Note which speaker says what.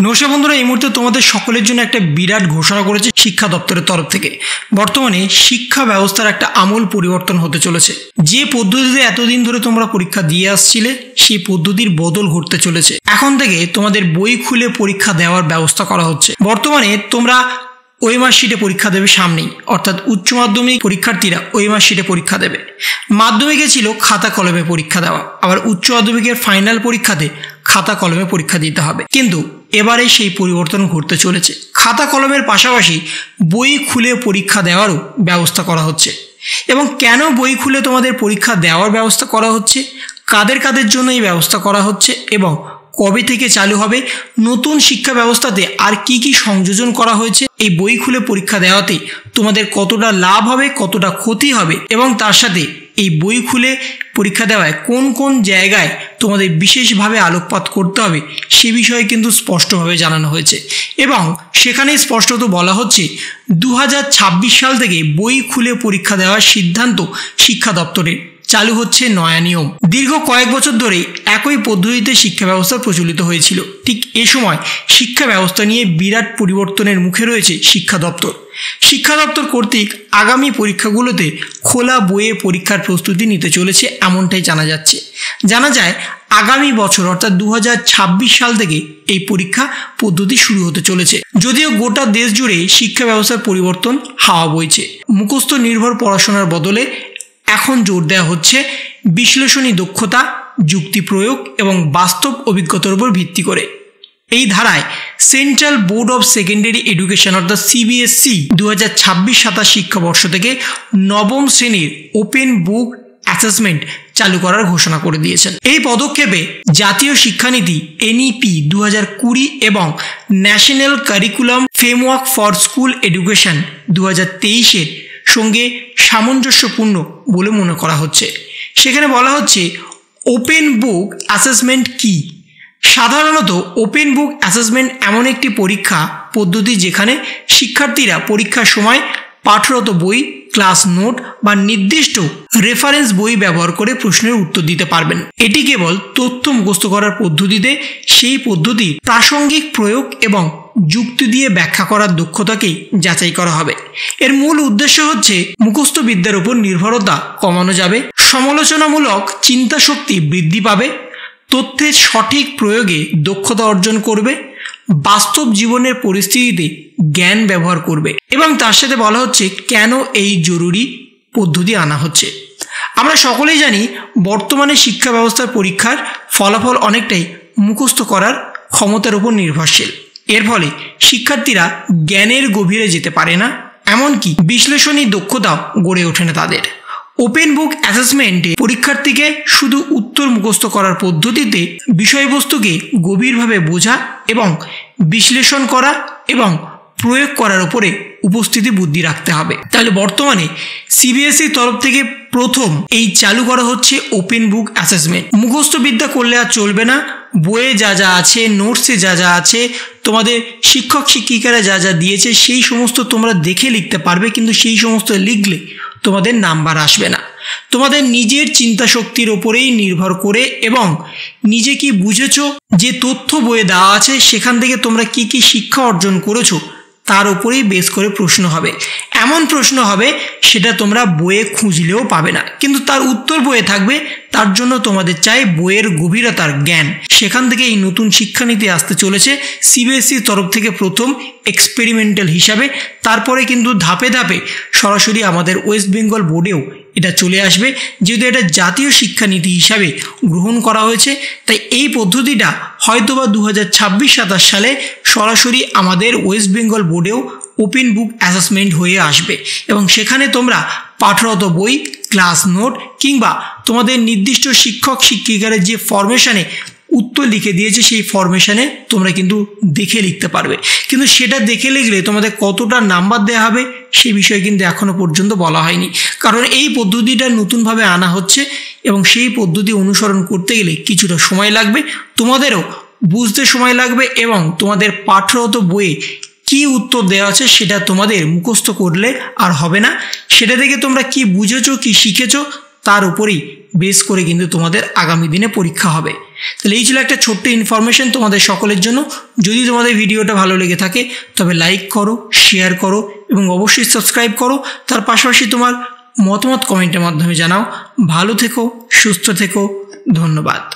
Speaker 1: নমস্কার বন্ধুরা, এই মুহূর্তে তোমাদের সকলের জন্য একটা বিরাট ঘোষণা করেছে শিক্ষা দপ্তরের তরফ থেকে। বর্তমানে শিক্ষা ব্যবস্থার একটা আমূল পরিবর্তন হতে চলেছে। যে পদ্ধতিতে এতদিন ধরে তোমরা পরীক্ষা দিয়ে আসছিলে সেই পদ্ধতির বদল ঘটতে চলেছে। এখন থেকে তোমাদের বই খুলে পরীক্ষা দেওয়ার ব্যবস্থা করা হচ্ছে। বর্তমানে তোমরা ওএমআর শিটে পরীক্ষা দেবে সামনেই, অর্থাৎ উচ্চ মাধ্যমিক পরীক্ষার্থীরা ওএমআর শিটে পরীক্ষা দেবে। মাধ্যমিকে ছিল খাতা কলমে পরীক্ষা দেওয়া, আবার উচ্চ মাধ্যমিকের ফাইনাল পরীক্ষাতে খাতা কলমে পরীক্ষা দিতে হবে। কিন্তু এবারে সেই পরিবর্তন ঘটতে চলেছে। খাতা কলমের পাশাপাশি বই খুলে পরীক্ষা দেওয়ারও ব্যবস্থা করা হচ্ছে। এবং কেন বই খুলে তোমাদের পরীক্ষা দেওয়ার ব্যবস্থা করা হচ্ছে, কাদের কাদের জন্য এই ব্যবস্থা করা হচ্ছে এবং কবে থেকে চালু হবে, নতুন শিক্ষা ব্যবস্থাতে আর কি কি সংযোজন করা হয়েছে, এই বই খুলে পরীক্ষা দেওয়াতে তোমাদের কতটা লাভ হবে, কতটা ক্ষতি হবে এবং তার সাথে এই বই খুলে পরীক্ষা দেওয়ায় কোন কোন জায়গায় তোমাদের বিশেষভাবে আলোকপাত করতে হবে সে বিষয়ে কিন্তু স্পষ্টভাবে জানানো হয়েছে। এবং সেখানেই স্পষ্টত বলা হচ্ছে 2026 সাল থেকে বই খুলে পরীক্ষা দেওয়ার সিদ্ধান্ত শিক্ষা দপ্তরের। চালু হচ্ছে নয়া নিয়ম। দীর্ঘ কয়েক বছর ধরে একই পদ্ধতিতে শিক্ষা ব্যবস্থা প্রচলিত হয়েছিল। ঠিক এ সময় শিক্ষা ব্যবস্থা নিয়ে বিরাট পরিবর্তনের মুখে রয়েছে শিক্ষা দপ্তর। শিক্ষা দপ্তর কর্তৃক আগামী পরীক্ষাগুলোতে খোলা বইয়ে পরীক্ষার প্রস্তুতি নিতে চলেছে, এমনটাই জানা যাচ্ছে। জানা যায় আগামী বছর অর্থাৎ 2026 সাল থেকে এই পরীক্ষা পদ্ধতি শুরু হতে চলেছে। যদিও গোটা দেশ জুড়ে শিক্ষা ব্যবস্থার পরিবর্তন হাওয়া বইছে। মুখস্থ নির্ভর পড়াশোনার বদলে এখন জোর দেওয়া হচ্ছে বিশ্লেষণী দক্ষতা, যুক্তি প্রয়োগ এবং বাস্তব অভিজ্ঞতার উপর ভিত্তি করে। এই ধারায় central board of secondary education অর্থাৎ CBSE 2026-27 শিক্ষাবর্ষ থেকে নবম শ্রেণীর ওপেন বুক অ্যাসেসমেন্ট চালু করার ঘোষণা করে দিয়েছেন। এই পদক্ষেপে জাতীয় শিক্ষানীতি NEP 2020 এবং national curriculum framework for school education 2023-এর সঙ্গে সামঞ্জস্যপূর্ণ বলে মনে করা হচ্ছে। সেখানে বলা হচ্ছে ওপেন বুক অ্যাসেসমেন্ট কি। সাধারণত ওপেন বুক অ্যাসেসমেন্ট এমন একটি পরীক্ষা পদ্ধতি যেখানে শিক্ষার্থীরা পরীক্ষার সময় পাঠরত বই, ক্লাস নোট বা নির্দিষ্ট রেফারেন্স বই ব্যবহার করে প্রশ্নের উত্তর দিতে পারবেন। এটি কেবল তথ্য মুখস্থ করার পদ্ধতিতে সেই পদ্ধতির প্রাসঙ্গিক প্রয়োগ এবং যুক্তি দিয়ে ব্যাখ্যা করার দক্ষতাকেই যাচাই করা হবে। এর মূল উদ্দেশ্য হচ্ছে মুখস্থ বিদ্যার উপর নির্ভরতা কমানো যাবে, সমালোচনামূলক চিন্তা শক্তি বৃদ্ধি পাবে, তথ্যের সঠিক প্রয়োগে দক্ষতা অর্জন করবে, বাস্তব জীবনের পরিস্থিতিতে জ্ঞান ব্যবহার করবে এবং তার সাথে বলা হচ্ছে কেন এই জরুরি পদ্ধতি আনা হচ্ছে। আমরা সকলেই জানি বর্তমানে শিক্ষা ব্যবস্থার পরীক্ষার ফলাফল অনেকটাই মুখস্থ করার ক্ষমতার উপর নির্ভরশীল। এর ফলে শিক্ষার্থীরা জ্ঞানের গভীরে যেতে পারে না, এমনকি বিশ্লেষণী দক্ষতাও গড়ে ওঠে না তাদের। ওপেন বুক অ্যাসেসমেন্টে পরীক্ষার্থীকে শুধু উত্তর মুখস্থ করার পদ্ধতিতে বিষয়বস্তুকে গভীরভাবে বোঝা এবং বিশ্লেষণ করা এবং প্রয়োগ করার উপরে উপস্থিতি বুদ্ধি রাখতে হবে। তাহলে বর্তমানে CBSE তরফ থেকে প্রথম এই চালু করা হচ্ছে ওপেন বুক অ্যাসেসমেন্ট। মুখস্থ বিদ্যা করলে আর চলবে না। বইয়ে যা যা আছে, নোটসে যা যা আছে, তোমাদের শিক্ষক শিক্ষিকারা যা যা দিয়েছে সেই সমস্ত তোমরা দেখে লিখতে পারবে, কিন্তু সেই সমস্ত লিখলে তোমাদের নাম্বার আসবে না। তোমাদের নিজের চিন্তা শক্তির ওপরেই নির্ভর করে এবং নিজে কি বুঝেছো, যে তথ্য বইয়ে দেওয়া আছে সেখান থেকে তোমরা কি কি শিক্ষা অর্জন করেছো তার উপরেই বেস করে প্রশ্ন হবে। এমন প্রশ্ন হবে সেটা তোমরা বইয়ে খুঁজলেও পাবে না, কিন্তু তার উত্তর বইয়ে থাকবে। তার জন্য তোমাদের চাই বইয়ের গভীরতার জ্ঞান। সেখান থেকে এই নতুন শিক্ষানীতি আসতে চলেছে CBSE তরফ থেকে প্রথম এক্সপেরিমেন্টাল হিসাবে। তারপরে কিন্তু ধাপে ধাপে সরাসরি আমাদের ওয়েস্ট বেঙ্গল বোর্ডেও এটা চলে আসবে। যেহেতু এটা জাতীয় শিক্ষানীতি হিসাবে গ্রহণ করা হয়েছে, তাই এই পদ্ধতিটা হয়তোবা 2026-27 সালে সরাসরি আমাদের ওয়েস্ট বেঙ্গল বোর্ডেও ওপেন বুক অ্যাসেসমেন্ট হয়ে আসবে এবং সেখানে তোমরা পাঠরত বই, ক্লাস নোট কিংবা তোমাদের নির্দিষ্ট শিক্ষক শিক্ষিকারা যে ফরমেশনে উত্তর লিখে দিয়েছে সেই ফরমেশনে তোমরা কিন্তু দেখে লিখতে পারবে। কিন্তু সেটা দেখে লিখলে তোমাদের কতটা নাম্বার দেওয়া হবে সে বিষয়ে কিন্তু এখনো পর্যন্ত বলা হয়নি, কারণ এই পদ্ধতিটা নতুনভাবে আনা হচ্ছে এবং সেই পদ্ধতি অনুসরণ করতে গেলে কিছুটা সময় লাগবে, তোমাদেরও বুঝতে সময় লাগবে এবং তোমাদের পাঠরত বইয়ে কি উত্তর দেওয়া আছে সেটা তোমাদের মুখস্থ করলে আর হবে না। সেটা থেকে তোমরা কি বুঝেছো, কি শিখেছো তার উপরেই বেস করে কিন্তু তোমাদের আগামী দিনে পরীক্ষা হবে। তাহলে এই ছিল একটা ছোট্ট ইনফরমেশন তোমাদের সকলের জন্য। যদি তোমাদের ভিডিওটা ভালো লেগে থাকে তবে লাইক করো, শেয়ার করো এবং অবশ্যই সাবস্ক্রাইব করো। তার পাশাপাশি তোমার মতামত কমেন্টের মাধ্যমে জানাও। ভালো থেকো, সুস্থ থেকো, ধন্যবাদ।